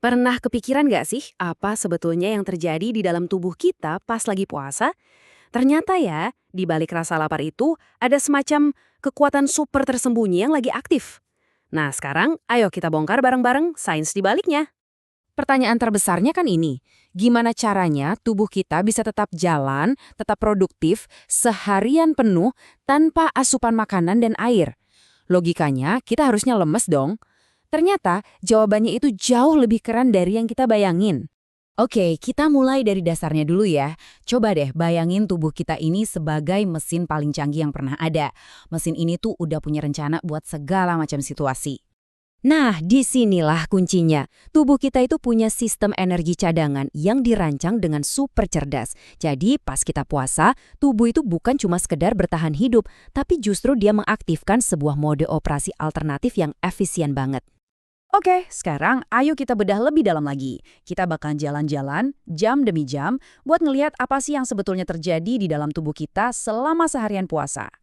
Pernah kepikiran nggak sih apa sebetulnya yang terjadi di dalam tubuh kita pas lagi puasa? Ternyata ya, di balik rasa lapar itu ada semacam kekuatan super tersembunyi yang lagi aktif. Nah sekarang ayo kita bongkar bareng-bareng sains di baliknya. Pertanyaan terbesarnya kan ini, gimana caranya tubuh kita bisa tetap jalan, tetap produktif, seharian penuh tanpa asupan makanan dan air? Logikanya, kita harusnya lemes dong. Ternyata, jawabannya itu jauh lebih keren dari yang kita bayangin. Oke, kita mulai dari dasarnya dulu ya. Coba deh bayangin tubuh kita ini sebagai mesin paling canggih yang pernah ada. Mesin ini tuh udah punya rencana buat segala macam situasi. Nah, disinilah kuncinya. Tubuh kita itu punya sistem energi cadangan yang dirancang dengan super cerdas. Jadi, pas kita puasa, tubuh itu bukan cuma sekedar bertahan hidup, tapi justru dia mengaktifkan sebuah mode operasi alternatif yang efisien banget. Oke, sekarang ayo kita bedah lebih dalam lagi. Kita bakal jalan-jalan, jam demi jam, buat ngelihat apa sih yang sebetulnya terjadi di dalam tubuh kita selama seharian puasa.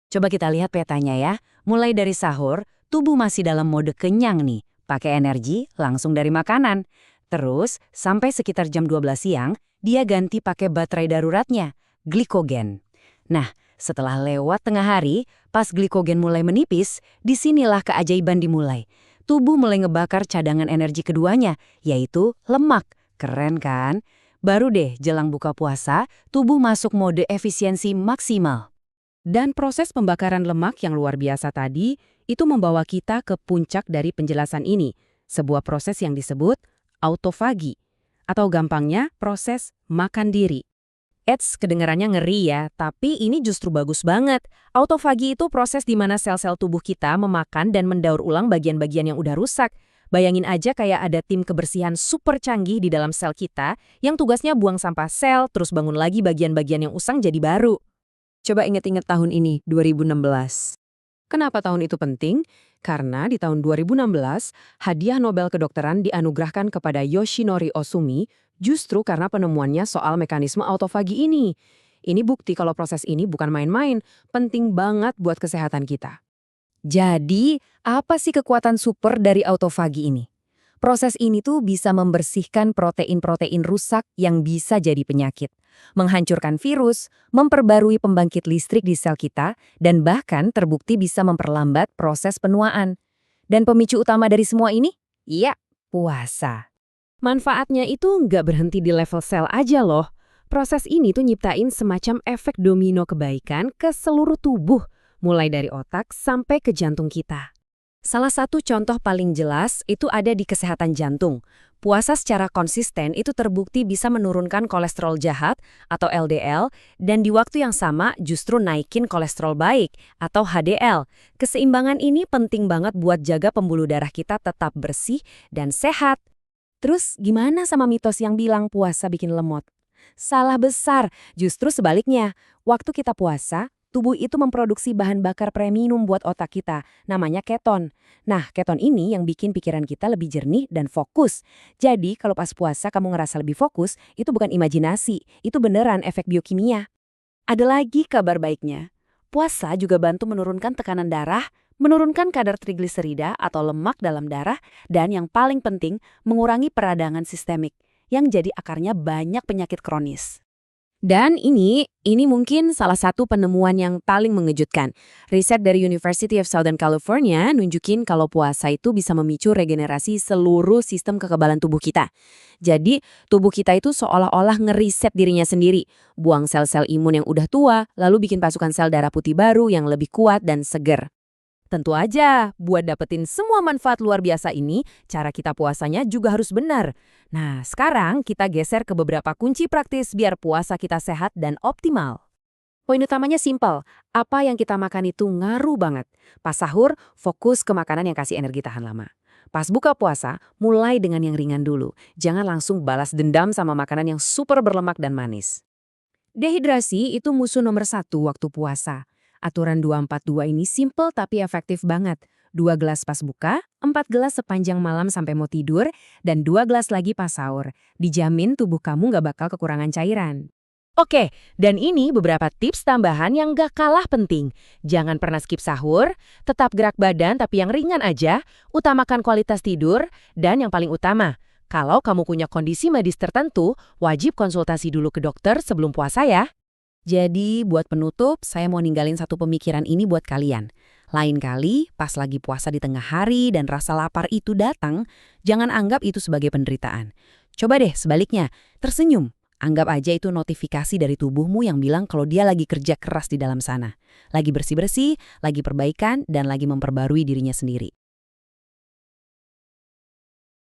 Coba kita lihat petanya ya. Mulai dari sahur, tubuh masih dalam mode kenyang nih, pakai energi langsung dari makanan. Terus, sampai sekitar jam 12 siang, dia ganti pakai baterai daruratnya, glikogen. Nah, setelah lewat tengah hari, pas glikogen mulai menipis, disinilah keajaiban dimulai. Tubuh mulai ngebakar cadangan energi keduanya, yaitu lemak. Keren kan? Baru deh jelang buka puasa, tubuh masuk mode efisiensi maksimal. Dan proses pembakaran lemak yang luar biasa tadi itu membawa kita ke puncak dari penjelasan ini, sebuah proses yang disebut autofagi, atau gampangnya proses makan diri. Kedengarannya ngeri ya, tapi ini justru bagus banget. Autofagi itu proses di mana sel-sel tubuh kita memakan dan mendaur ulang bagian-bagian yang udah rusak. Bayangin aja kayak ada tim kebersihan super canggih di dalam sel kita yang tugasnya buang sampah sel, terus bangun lagi bagian-bagian yang usang jadi baru. Coba inget-inget tahun ini, 2016. Kenapa tahun itu penting? Karena di tahun 2016, hadiah Nobel kedokteran dianugerahkan kepada Yoshinori Ohsumi justru karena penemuannya soal mekanisme autofagi ini. Ini bukti kalau proses ini bukan main-main, penting banget buat kesehatan kita. Jadi, apa sih kekuatan super dari autofagi ini? Proses ini tuh bisa membersihkan protein-protein rusak yang bisa jadi penyakit, menghancurkan virus, memperbarui pembangkit listrik di sel kita, dan bahkan terbukti bisa memperlambat proses penuaan. Dan pemicu utama dari semua ini? Iya, puasa. Manfaatnya itu nggak berhenti di level sel aja loh. Proses ini tuh nyiptain semacam efek domino kebaikan ke seluruh tubuh, mulai dari otak sampai ke jantung kita. Salah satu contoh paling jelas itu ada di kesehatan jantung. Puasa secara konsisten itu terbukti bisa menurunkan kolesterol jahat atau LDL dan di waktu yang sama justru naikin kolesterol baik atau HDL. Keseimbangan ini penting banget buat jaga pembuluh darah kita tetap bersih dan sehat. Terus gimana sama mitos yang bilang puasa bikin lemot? Salah besar, justru sebaliknya. Waktu kita puasa, tubuh itu memproduksi bahan bakar premium buat otak kita, namanya keton. Nah, keton ini yang bikin pikiran kita lebih jernih dan fokus. Jadi, kalau pas puasa kamu ngerasa lebih fokus, itu bukan imajinasi, itu beneran efek biokimia. Ada lagi kabar baiknya. Puasa juga bantu menurunkan tekanan darah, menurunkan kadar trigliserida atau lemak dalam darah, dan yang paling penting, mengurangi peradangan sistemik, yang jadi akarnya banyak penyakit kronis. Dan ini mungkin salah satu penemuan yang paling mengejutkan. Riset dari University of Southern California nunjukin kalau puasa itu bisa memicu regenerasi seluruh sistem kekebalan tubuh kita. Jadi, tubuh kita itu seolah-olah ngeriset dirinya sendiri. Buang sel-sel imun yang udah tua, lalu bikin pasukan sel darah putih baru yang lebih kuat dan seger. Tentu aja, buat dapetin semua manfaat luar biasa ini, cara kita puasanya juga harus benar. Nah, sekarang kita geser ke beberapa kunci praktis biar puasa kita sehat dan optimal. Poin utamanya simpel, apa yang kita makan itu ngaruh banget. Pas sahur, fokus ke makanan yang kasih energi tahan lama. Pas buka puasa, mulai dengan yang ringan dulu. Jangan langsung balas dendam sama makanan yang super berlemak dan manis. Dehidrasi itu musuh nomor 1 waktu puasa. Aturan 2-4-2 ini simple tapi efektif banget. 2 gelas pas buka, 4 gelas sepanjang malam sampai mau tidur, dan 2 gelas lagi pas sahur. Dijamin tubuh kamu nggak bakal kekurangan cairan. Oke, dan ini beberapa tips tambahan yang gak kalah penting. Jangan pernah skip sahur, tetap gerak badan tapi yang ringan aja, utamakan kualitas tidur, dan yang paling utama, Kalau kamu punya kondisi medis tertentu, wajib konsultasi dulu ke dokter sebelum puasa ya. Jadi, buat penutup, saya mau ninggalin satu pemikiran ini buat kalian. Lain kali, pas lagi puasa di tengah hari dan rasa lapar itu datang, jangan anggap itu sebagai penderitaan. Coba deh sebaliknya, tersenyum. Anggap aja itu notifikasi dari tubuhmu yang bilang kalau dia lagi kerja keras di dalam sana. Lagi bersih-bersih, lagi perbaikan, dan lagi memperbarui dirinya sendiri.